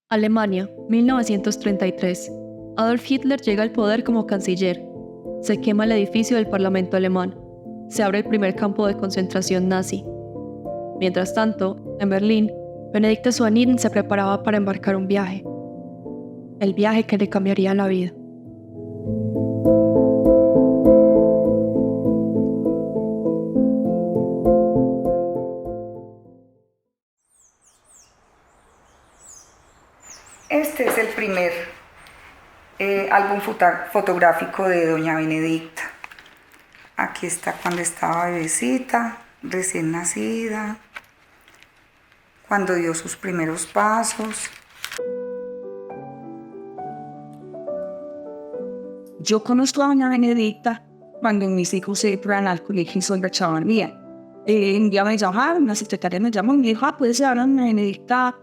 Alemania, 1933. Adolf Hitler llega al poder como canciller. Se quema el edificio del Parlamento alemán. Se abre el primer campo de concentración nazi. Mientras tanto, en Berlín, Benedikta Suaniden se preparaba para embarcar un viaje. El viaje que le cambiaría la vida. Este es el primer álbum fotográfico de doña Benedikta. Aquí está cuando estaba bebecita, recién nacida, cuando dio sus primeros pasos. Yo conozco a doña Benedikta cuando mis hijos se iban al colegio Sandra Chavarría. Un día me llamaron, la secretaria me llamó y me dijo, ¿puedes llevar a doña Benedikta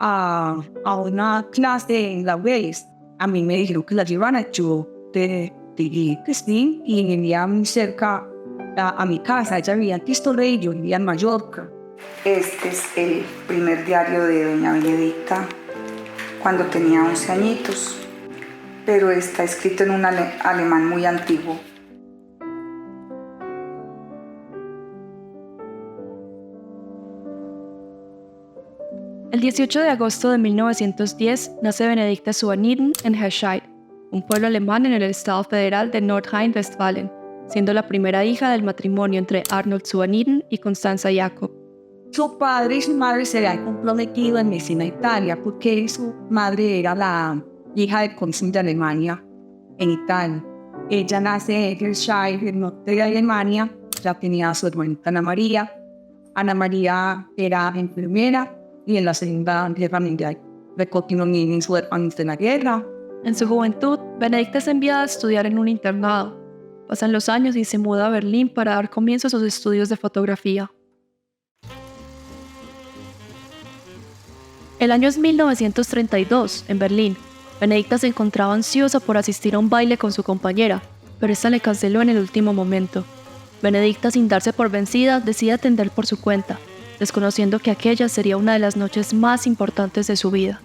a una clase en la UES? A mí me dijeron que la llevara, yo te dije que sí, y vivía muy cerca a mi casa. Ella vivía en Cristo Rey, yo vivía en Mallorca. Este es el primer diario de doña Benedikta cuando tenía 11 añitos, pero está escrito en un alemán muy antiguo. El 18 de agosto de 1910 nace Benedikta Suaniden en Herscheid, un pueblo alemán en el estado federal de Nordrhein-Westfalen, siendo la primera hija del matrimonio entre Arnold Suaniden y Constanza Jacob. Su padre y su madre se habían comprometido en medicina Italia porque su madre era la hija del cónsul de Alemania en Italia. Ella nace en Herscheid, en el norte de Alemania. Ya tenía a su hermanita Ana María. Ana María era enfermera y en la Segunda Guerra Mundial recogió ni su hermano en la guerra. En su juventud, Benedikta es enviada a estudiar en un internado. Pasan los años y se muda a Berlín para dar comienzo a sus estudios de fotografía. El año es 1932, en Berlín. Benedikta se encontraba ansiosa por asistir a un baile con su compañera, pero esta le canceló en el último momento. Benedikta, sin darse por vencida, decide atender por su cuenta, desconociendo que aquella sería una de las noches más importantes de su vida.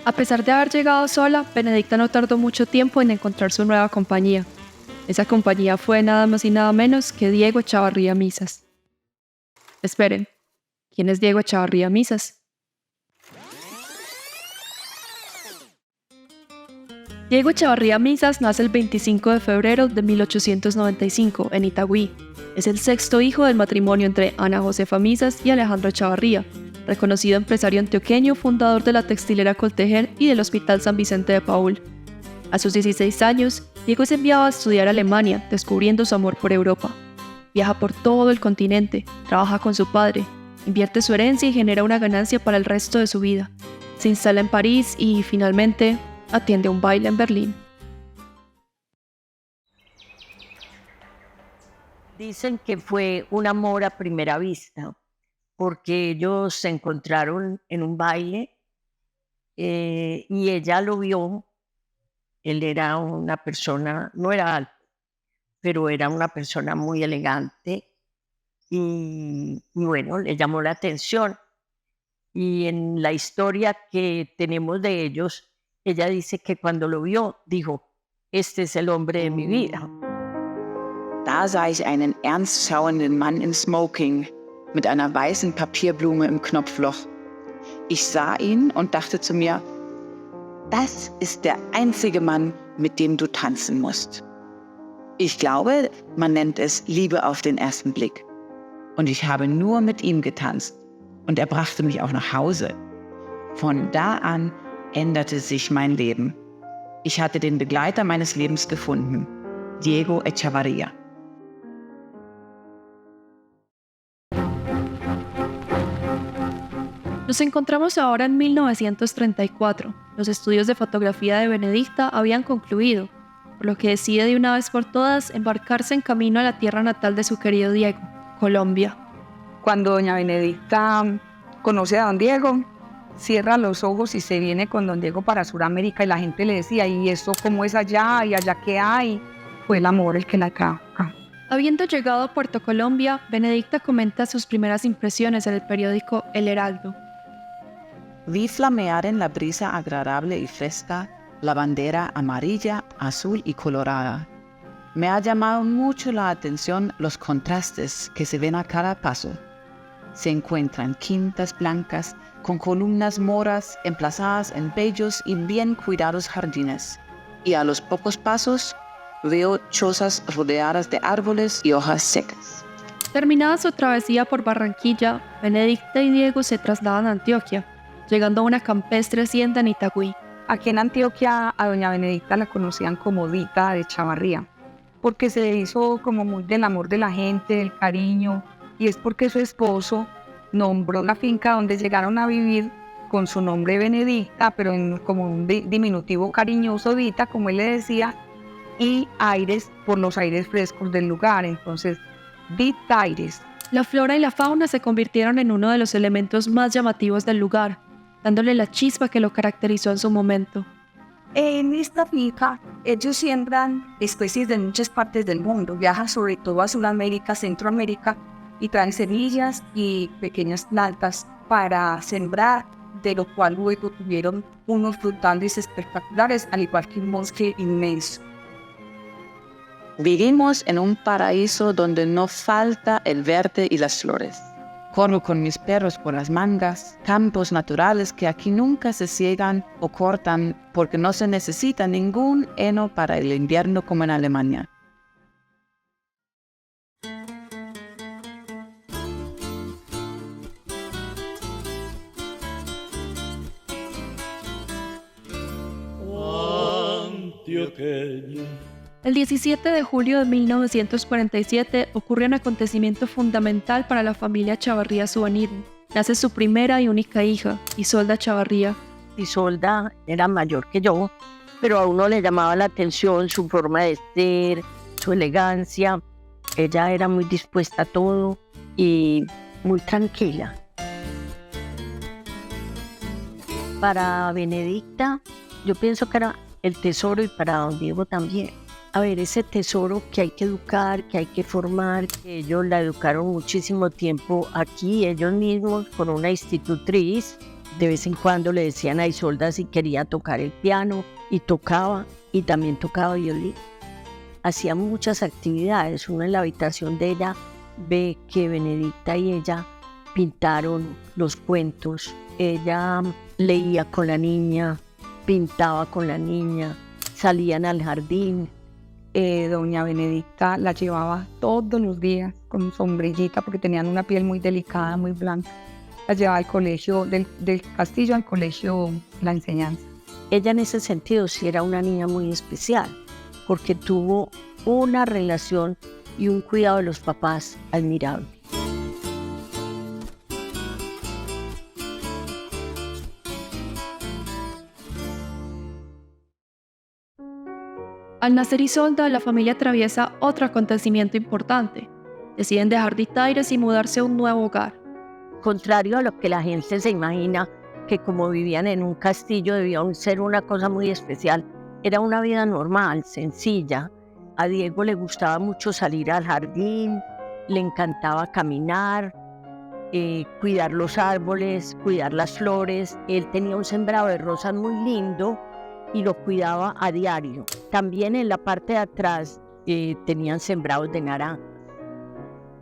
A pesar de haber llegado sola, Benedikta no tardó mucho tiempo en encontrar su nueva compañía. Esa compañía fue nada más y nada menos que Diego Echavarría Misas. Esperen, ¿quién es Diego Echavarría Misas? Diego Echavarría Misas nace el 25 de febrero de 1895 en Itagüí. Es el sexto hijo del matrimonio entre Ana Josefa Misas y Alejandro Echavarría, reconocido empresario antioqueño, fundador de la textilera Coltejer y del Hospital San Vicente de Paúl. A sus 16 años, Diego es enviado a estudiar a Alemania, descubriendo su amor por Europa. Viaja por todo el continente, trabaja con su padre, invierte su herencia y genera una ganancia para el resto de su vida. Se instala en París y, finalmente, atiende un baile en Berlín. Dicen que fue un amor a primera vista, porque ellos se encontraron en un baile y ella lo vio. Él era una persona, no era alto, pero era una persona muy elegante y bueno, le llamó la atención. Y en la historia que tenemos de ellos, ella dice que cuando lo vio, dijo, este es el hombre de mi vida. Da sah ich einen ernst schauenden Mann im Smoking mit einer weißen Papierblume im Knopfloch. Ich sah ihn und dachte zu mir, das ist der einzige Mann, mit dem du tanzen musst. Ich glaube, man nennt es Liebe auf den ersten Blick. Und ich habe nur mit ihm getanzt. Und er brachte mich auch nach Hause. Von da an änderte sich mein Leben. Ich hatte den Begleiter meines Lebens gefunden, Diego Echavarría. Nos encontramos ahora en 1934. Los estudios de fotografía de Benedikta habían concluido, por lo que decide de una vez por todas embarcarse en camino a la tierra natal de su querido Diego, Colombia. Cuando doña Benedikta conoce a don Diego, cierra los ojos y se viene con don Diego para Sudamérica, y la gente le decía, ¿y eso cómo es allá? ¿Y allá qué hay? Fue el amor el que la trajo acá. Habiendo llegado a Puerto Colombia, Benedikta comenta sus primeras impresiones en el periódico El Heraldo. Vi flamear en la brisa agradable y fresca la bandera amarilla, azul y colorada. Me ha llamado mucho la atención los contrastes que se ven a cada paso. Se encuentran quintas blancas con columnas moras emplazadas en bellos y bien cuidados jardines. Y a los pocos pasos veo chozas rodeadas de árboles y hojas secas. Terminada su travesía por Barranquilla, Benedicta y Diego se trasladan a Antioquia, llegando a una campestre hacienda en Itagüí. Aquí en Antioquia a doña Benedicta la conocían como Dita de Chavarría, porque se hizo como muy del amor de la gente, del cariño, y es porque su esposo nombró la finca donde llegaron a vivir con su nombre Benedicta, pero como un diminutivo cariñoso Dita, como él le decía, y Aires por los aires frescos del lugar, entonces Dita Aires. La flora y la fauna se convirtieron en uno de los elementos más llamativos del lugar, dándole la chispa que lo caracterizó en su momento. En esta finca, ellos siembran especies de muchas partes del mundo, viajan sobre todo a Sudamérica, Centroamérica, y traen semillas y pequeñas plantas para sembrar, de lo cual luego tuvieron unos frutales espectaculares, al igual que un bosque inmenso. Vivimos en un paraíso donde no falta el verde y las flores. Corro con mis perros por las mangas, campos naturales que aquí nunca se ciegan o cortan porque no se necesita ningún heno para el invierno como en Alemania. El 17 de julio de 1947 ocurre un acontecimiento fundamental para la familia Chavarría Zuanito. Nace su primera y única hija, Isolda Chavarría. Isolda era mayor que yo, pero a uno le llamaba la atención su forma de ser, su elegancia. Ella era muy dispuesta a todo y muy tranquila. Para Benedicta, yo pienso que era el tesoro, y para don Diego también. A ver, ese tesoro que hay que educar, que hay que formar, que ellos la educaron muchísimo tiempo aquí, ellos mismos, con una institutriz. De vez en cuando le decían a Isolda si quería tocar el piano, y tocaba, y también tocaba violín. Hacía muchas actividades. Uno en la habitación de ella ve que Benedicta y ella pintaron los cuentos. Ella leía con la niña, pintaba con la niña, salían al jardín. Doña Benedicta la llevaba todos los días con sombrillita porque tenían una piel muy delicada, muy blanca. La llevaba al colegio, del castillo al colegio La Enseñanza. Ella en ese sentido sí era una niña muy especial, porque tuvo una relación y un cuidado de los papás admirable. Al nacer Isolda, la familia atraviesa otro acontecimiento importante. Deciden dejar Dita Aires y mudarse a un nuevo hogar. Contrario a lo que la gente se imagina, que como vivían en un castillo debía ser una cosa muy especial, era una vida normal, sencilla. A Diego le gustaba mucho salir al jardín, le encantaba caminar, cuidar los árboles, cuidar las flores. Él tenía un sembrado de rosas muy lindo y lo cuidaba a diario. También en la parte de atrás tenían sembrados de naranja.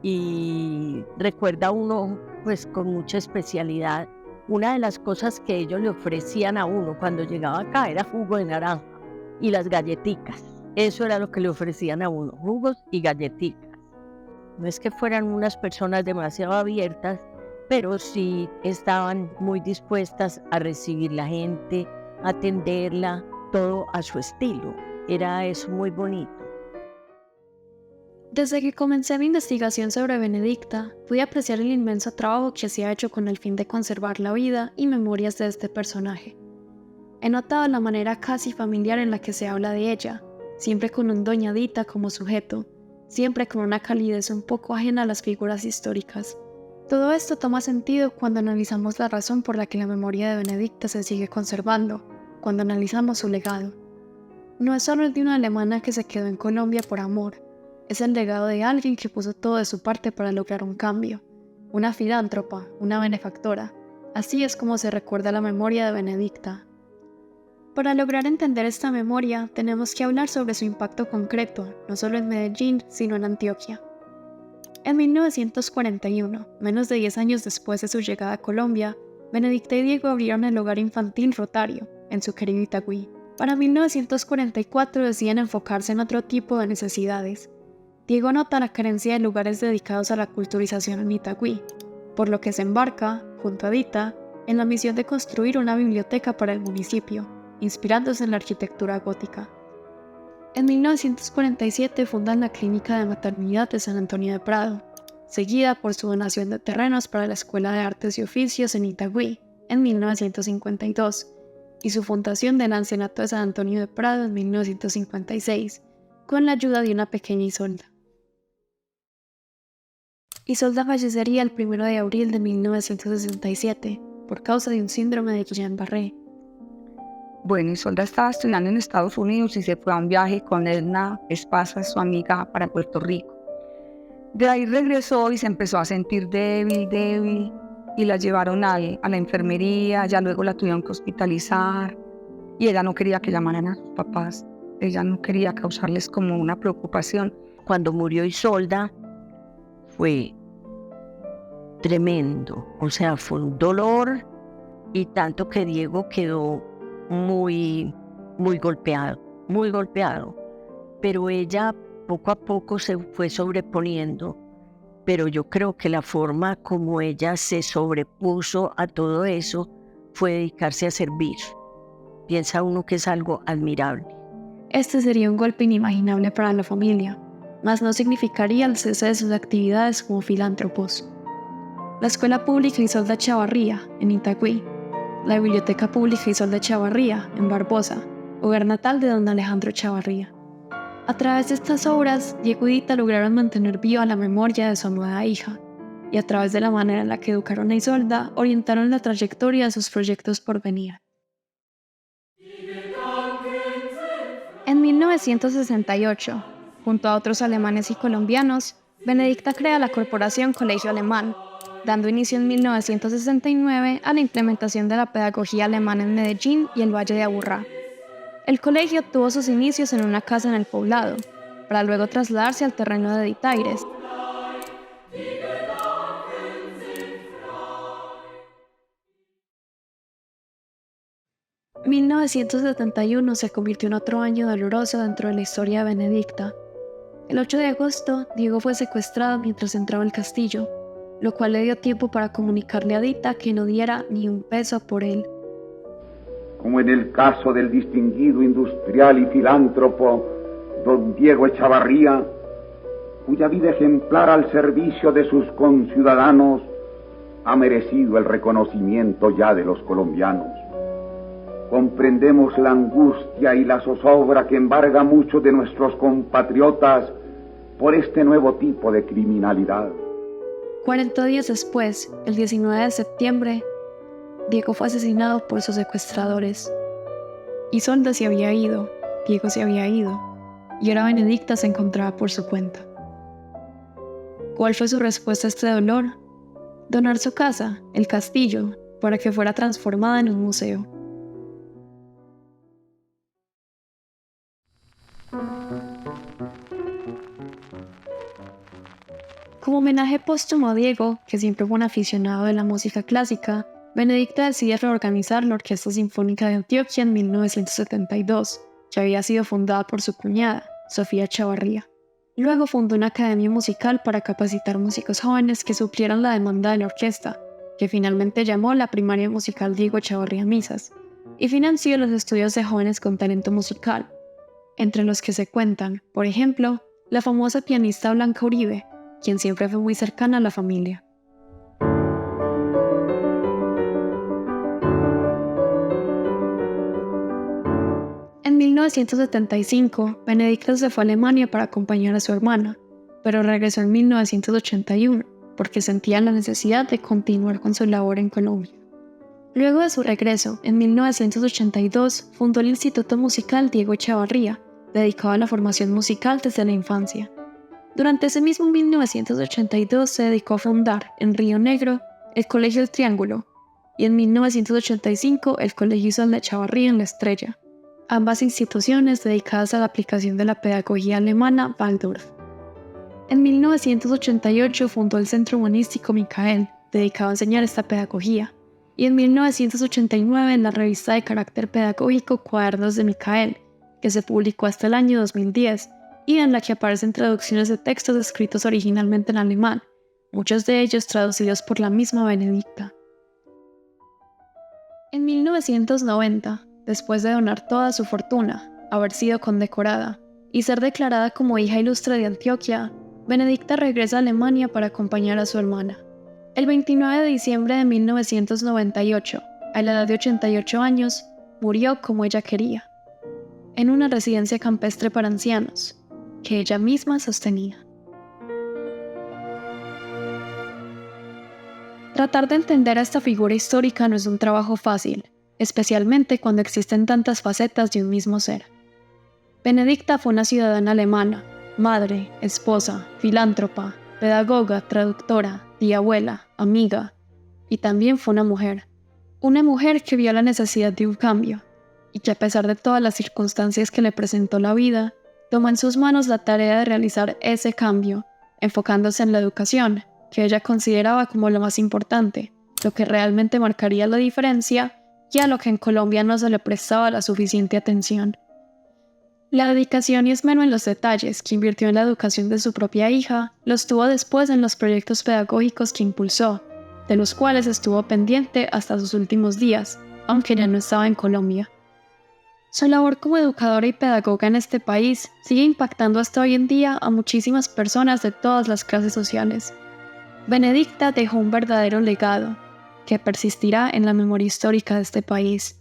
Y recuerda uno, pues con mucha especialidad, una de las cosas que ellos le ofrecían a uno cuando llegaba acá era jugo de naranja y las galletitas. Eso era lo que le ofrecían a uno, jugos y galletitas. No es que fueran unas personas demasiado abiertas, pero sí estaban muy dispuestas a recibir la gente, a atenderla, todo a su estilo. Era eso muy bonito. Desde que comencé mi investigación sobre Benedicta, pude apreciar el inmenso trabajo que se ha hecho con el fin de conservar la vida y memorias de este personaje. He notado la manera casi familiar en la que se habla de ella, siempre con un doña Dita como sujeto, siempre con una calidez un poco ajena a las figuras históricas. Todo esto toma sentido cuando analizamos la razón por la que la memoria de Benedicta se sigue conservando, cuando analizamos su legado. No es solo el de una alemana que se quedó en Colombia por amor, es el legado de alguien que puso todo de su parte para lograr un cambio, una filántropa, una benefactora, Así es como se recuerda la memoria de Benedicta. Para lograr entender esta memoria, tenemos que hablar sobre su impacto concreto, no solo en Medellín, sino en Antioquia. En 1941, menos de 10 años después de su llegada a Colombia, Benedicta y Diego abrieron el hogar infantil Rotario, en su querido Itagüí. Para 1944 deciden enfocarse en otro tipo de necesidades. Diego nota la carencia de lugares dedicados a la culturización en Itagüí, por lo que se embarca, junto a Dita, en la misión de construir una biblioteca para el municipio, inspirándose en la arquitectura gótica. En 1947 fundan la Clínica de Maternidad de San Antonio de Prado, seguida por su donación de terrenos para la Escuela de Artes y Oficios en Itagüí en 1952 y su fundación del Ancianato de San Antonio de Prado en 1956, con la ayuda de una pequeña Isolda. Isolda fallecería el 1 de abril de 1967 por causa de un síndrome de Guillain-Barré. Bueno, Isolda estaba estudiando en Estados Unidos y se fue a un viaje con Edna Espasa, su amiga, para Puerto Rico. De ahí regresó y se empezó a sentir débil, y la llevaron a la enfermería, ya luego la tuvieron que hospitalizar, y ella no quería que llamaran a sus papás, ella no quería causarles como una preocupación. Cuando murió Isolda fue tremendo, o sea, fue un dolor, y tanto que Diego quedó muy golpeado, pero ella poco a poco se fue sobreponiendo, pero yo creo que la forma como ella se sobrepuso a todo eso fue dedicarse a servir. Piensa uno que es algo admirable. Este sería un golpe inimaginable para la familia, mas no significaría el cese de sus actividades como filántropos. La Escuela Pública Isolda Chavarría, en Itagüí, la Biblioteca Pública Isolda Chavarría, en Barbosa, hogar natal de don Alejandro Chavarría. A través de estas obras, Diego y Dita lograron mantener viva la memoria de su amada hija, y a través de la manera en la que educaron a Isolda, orientaron la trayectoria de sus proyectos por venir. En 1968, junto a otros alemanes y colombianos, Benedicta crea la Corporación Colegio Alemán, dando inicio en 1969 a la implementación de la pedagogía alemana en Medellín y el Valle de Aburrá. El colegio tuvo sus inicios en una casa en el poblado, para luego trasladarse al terreno de Ditaires. En 1971 se convirtió en otro año doloroso dentro de la historia de Benedicta. El 8 de agosto, Diego fue secuestrado mientras entraba al castillo, lo cual le dio tiempo para comunicarle a Dita que no diera ni un peso por él. Como en el caso del distinguido industrial y filántropo don Diego Echavarría, cuya vida ejemplar al servicio de sus conciudadanos ha merecido el reconocimiento ya de los colombianos. Comprendemos la angustia y la zozobra que embarga a muchos de nuestros compatriotas por este nuevo tipo de criminalidad. 40 días después, el 19 de septiembre, Diego fue asesinado por sus secuestradores. Isolda se había ido, Diego se había ido, y ahora Benedicta se encontraba por su cuenta. ¿Cuál fue su respuesta a este dolor? Donar su casa, el castillo, para que fuera transformada en un museo. Como homenaje póstumo a Diego, que siempre fue un aficionado de la música clásica, Benedicta decide reorganizar la Orquesta Sinfónica de Antioquia en 1972, que había sido fundada por su cuñada, Sofía Chavarría. Luego fundó una academia musical para capacitar músicos jóvenes que suplieran la demanda de la orquesta, que finalmente llamó la Primaria Musical Diego Chavarría Misas, y financió los estudios de jóvenes con talento musical, entre los que se cuentan, por ejemplo, la famosa pianista Blanca Uribe, quien siempre fue muy cercana a la familia. En 1975, Benedicta se fue a Alemania para acompañar a su hermana, pero regresó en 1981 porque sentía la necesidad de continuar con su labor en Colombia. Luego de su regreso, en 1982, fundó el Instituto Musical Diego Echavarría, dedicado a la formación musical desde la infancia. Durante ese mismo 1982 se dedicó a fundar, en Río Negro, el Colegio El Triángulo, y en 1985 el Colegio Isabel Echavarría en La Estrella, ambas instituciones dedicadas a la aplicación de la pedagogía alemana Waldorf. En 1988 fundó el Centro Humanístico Micael, dedicado a enseñar esta pedagogía, y en 1989 en la revista de carácter pedagógico Cuadernos de Micael, que se publicó hasta el año 2010, y en la que aparecen traducciones de textos escritos originalmente en alemán, muchos de ellos traducidos por la misma Benedicta. En 1990, después de donar toda su fortuna, haber sido condecorada y ser declarada como hija ilustre de Antioquia, Benedicta regresa a Alemania para acompañar a su hermana. El 29 de diciembre de 1998, a la edad de 88 años, murió como ella quería, en una residencia campestre para ancianos, que ella misma sostenía. Tratar de entender a esta figura histórica no es un trabajo fácil, especialmente cuando existen tantas facetas de un mismo ser. Benedicta fue una ciudadana alemana, madre, esposa, filántropa, pedagoga, traductora, tía abuela, amiga, y también fue una mujer que vio la necesidad de un cambio, y que a pesar de todas las circunstancias que le presentó la vida, tomó en sus manos la tarea de realizar ese cambio, enfocándose en la educación, que ella consideraba como lo más importante, lo que realmente marcaría la diferencia y a lo que en Colombia no se le prestaba la suficiente atención. La dedicación y esmero en los detalles que invirtió en la educación de su propia hija los tuvo después en los proyectos pedagógicos que impulsó, de los cuales estuvo pendiente hasta sus últimos días, aunque ya no estaba en Colombia. Su labor como educadora y pedagoga en este país sigue impactando hasta hoy en día a muchísimas personas de todas las clases sociales. Benedicta dejó un verdadero legado, que persistirá en la memoria histórica de este país.